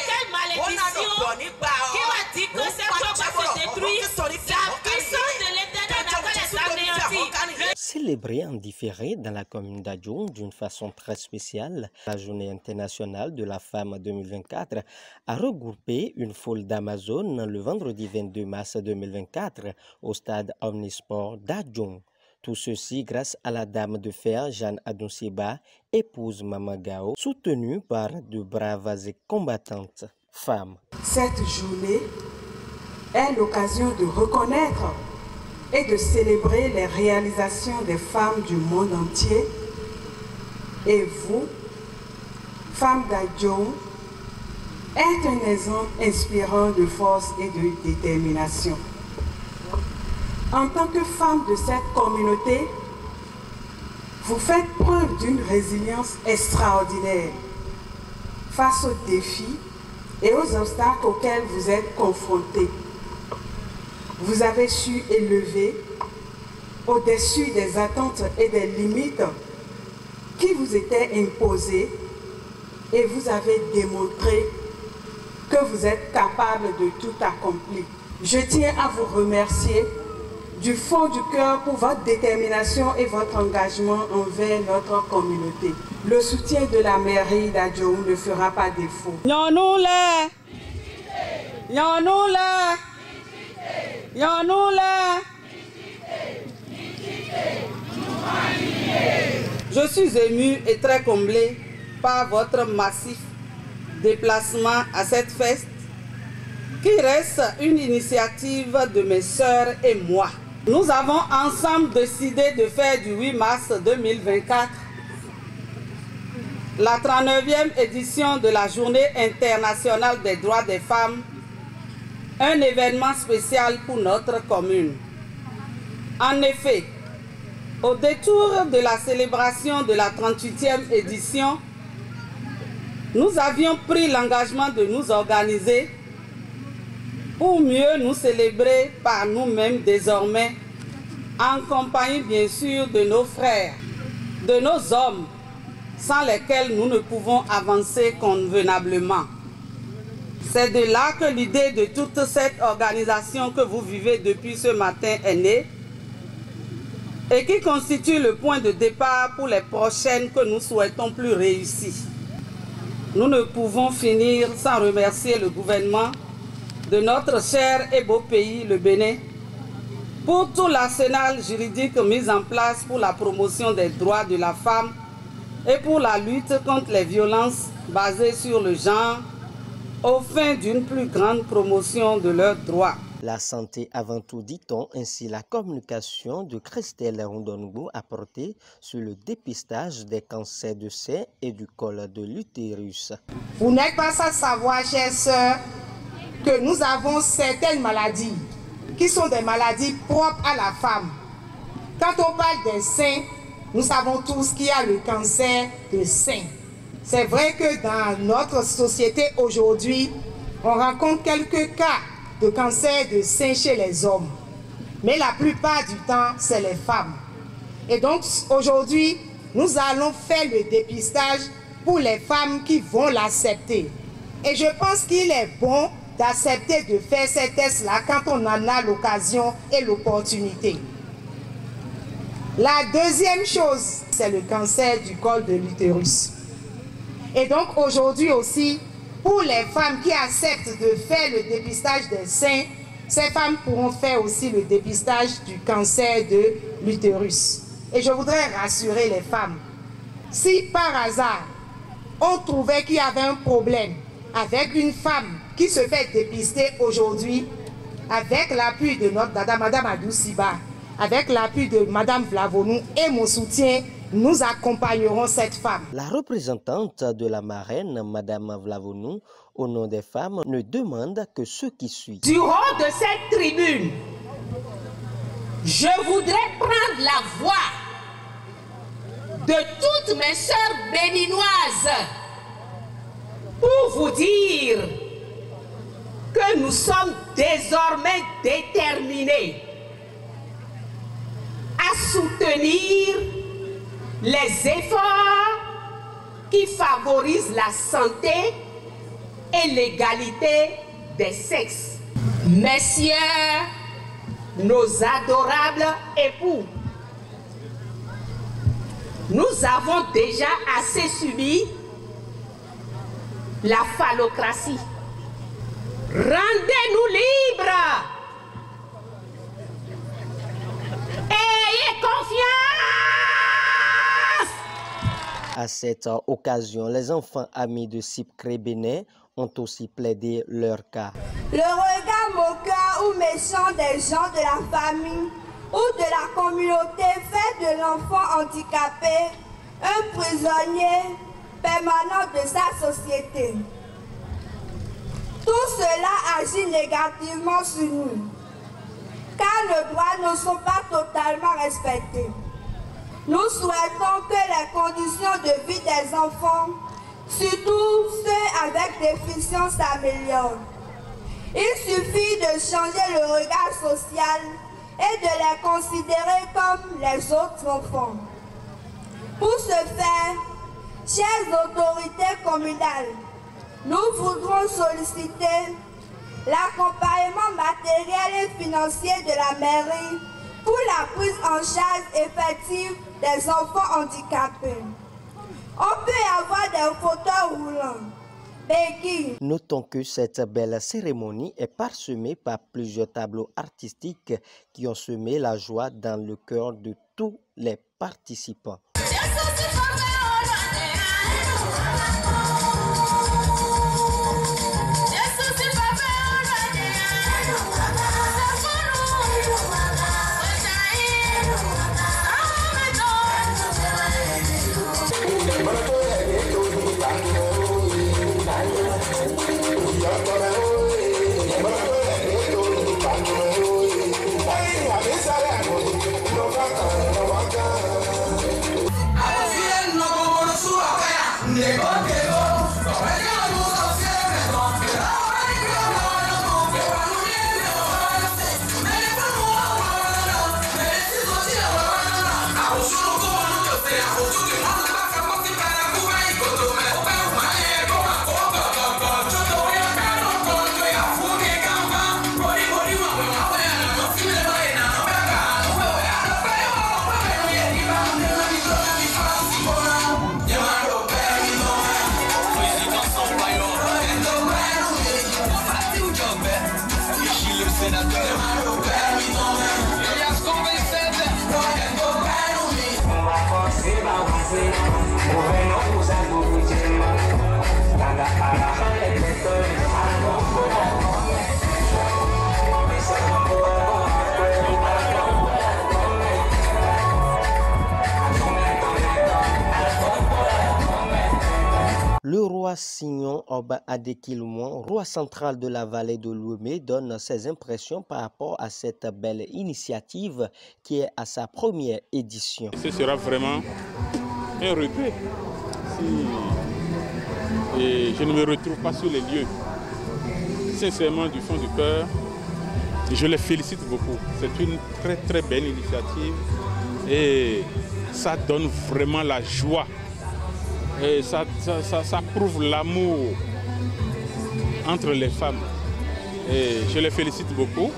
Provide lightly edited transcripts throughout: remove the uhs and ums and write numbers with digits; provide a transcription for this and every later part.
quelle malédiction qui va dire que ce corps va se détruire, la puissance de l'Éternel va les anéantir. Célébrée en différé dans la commune d'Adjoum d'une façon très spéciale, la Journée internationale de la femme 2024 a regroupé une foule d'Amazones le vendredi 22 mars 2024 au stade Omnisport d'Adjoum. Tout ceci grâce à la dame de fer Jeanne Adounseba, épouse Mama Gao, soutenue par de braves et combattantes femmes. Cette journée est l'occasion de reconnaître et de célébrer les réalisations des femmes du monde entier. Et vous, femmes d'Adjoum, êtes un exemple inspirant de force et de détermination. En tant que femme de cette communauté, vous faites preuve d'une résilience extraordinaire face aux défis et aux obstacles auxquels vous êtes confrontés. Vous avez su élever au-dessus des attentes et des limites qui vous étaient imposées et vous avez démontré que vous êtes capable de tout accomplir. Je tiens à vous remercier du fond du cœur pour votre détermination et votre engagement envers notre communauté. Le soutien de la mairie d'Adjoum ne fera pas défaut. Je suis émue et très comblée par votre massif déplacement à cette fête qui reste une initiative de mes sœurs et moi. Nous avons ensemble décidé de faire du 8 mars 2024 la 39e édition de la Journée internationale des droits des femmes, un événement spécial pour notre commune. En effet, au détour de la célébration de la 38e édition, nous avions pris l'engagement de nous organiser pour mieux nous célébrer par nous-mêmes désormais, en compagnie bien sûr de nos frères, de nos hommes, sans lesquels nous ne pouvons avancer convenablement. C'est de là que l'idée de toute cette organisation que vous vivez depuis ce matin est née et qui constitue le point de départ pour les prochaines que nous souhaitons plus réussies. Nous ne pouvons finir sans remercier le gouvernement de notre cher et beau pays, le Bénin, pour tout l'arsenal juridique mis en place pour la promotion des droits de la femme et pour la lutte contre les violences basées sur le genre, au fin d'une plus grande promotion de leurs droits. La santé avant tout, dit-on, ainsi la communication de Christelle Rondongo apportée sur le dépistage des cancers de sein et du col de l'utérus. Vous n'êtes pas sans savoir, chères sœurs, que nous avons certaines maladies qui sont des maladies propres à la femme. Quand on parle des seins, nous savons tous qu'il y a le cancer de sein. C'est vrai que dans notre société aujourd'hui, on rencontre quelques cas de cancer de sein chez les hommes. Mais la plupart du temps, c'est les femmes. Et donc aujourd'hui, nous allons faire le dépistage pour les femmes qui vont l'accepter. Et je pense qu'il est bon d'accepter de faire ces tests-là quand on en a l'occasion et l'opportunité. La deuxième chose, c'est le cancer du col de l'utérus. Et donc aujourd'hui aussi, pour les femmes qui acceptent de faire le dépistage des seins, ces femmes pourront faire aussi le dépistage du cancer de l'utérus. Et je voudrais rassurer les femmes. Si par hasard, on trouvait qu'il y avait un problème avec une femme qui se fait dépister aujourd'hui, avec l'appui de notre dada, Madame Adounseba, avec l'appui de Madame Vlavonou et mon soutien, nous accompagnerons cette femme. La représentante de la marraine, Madame Vlavonou, au nom des femmes, ne demande que ce qui suit. Du haut de cette tribune, je voudrais prendre la voix de toutes mes sœurs béninoises pour vous dire que nous sommes désormais déterminés à soutenir les efforts qui favorisent la santé et l'égalité des sexes. Messieurs, nos adorables époux, nous avons déjà assez subi la phallocratie. Rendez-nous libres. Ayez confiance. À cette occasion, les enfants amis de Cyprès Bénin ont aussi plaidé leur cas. Le regard moqueur ou méchant des gens de la famille ou de la communauté fait de l'enfant handicapé un prisonnier permanent de sa société. Tout cela agit négativement sur nous, car nos droits ne sont pas totalement respectés. Nous souhaitons que les conditions de vie des enfants, surtout ceux avec déficience, s'améliorent. Il suffit de changer le regard social et de les considérer comme les autres enfants. Pour ce faire, chères autorités communales, nous voudrons solliciter l'accompagnement matériel et financier de la mairie pour la prise en charge effective des enfants handicapés. On peut y avoir des fauteuils roulants, béquilles. Notons que cette belle cérémonie est parsemée par plusieurs tableaux artistiques qui ont semé la joie dans le cœur de tous les participants. Le roi Signon Oba Adekilmon, roi central de la vallée de Lomé, donne ses impressions par rapport à cette belle initiative qui est à sa première édition. Ce sera vraiment un regret si je ne me retrouve pas sur les lieux. Sincèrement, du fond du cœur, je les félicite beaucoup. C'est une très très belle initiative et ça donne vraiment la joie. Et ça prouve l'amour entre les femmes. Et je les félicite beaucoup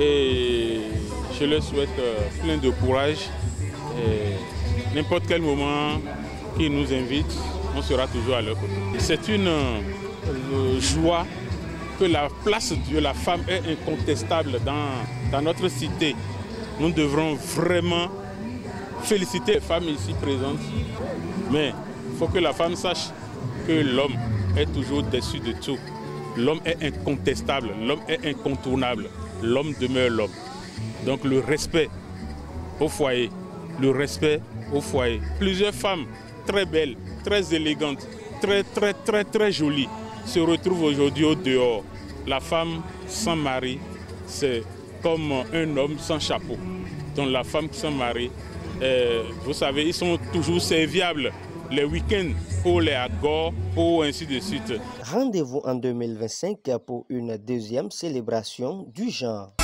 et je leur souhaite plein de courage. N'importe quel moment qu'ils nous invitent, on sera toujours à leur côté. C'est une joie que la place de la femme est incontestable dans notre cité. Nous devrons vraiment féliciter les femmes ici présentes. Mais il faut que la femme sache que l'homme est toujours au-dessus de tout. L'homme est incontestable, l'homme est incontournable, l'homme demeure l'homme. Donc le respect au foyer, le respect au foyer. Plusieurs femmes très belles, très élégantes, très jolies se retrouvent aujourd'hui au dehors. La femme sans mari, c'est comme un homme sans chapeau. Donc la femme sans mari, vous savez, ils sont toujours serviables. Les week-ends, pour les agors, pour ainsi de suite. Rendez-vous en 2025 pour une deuxième célébration du genre.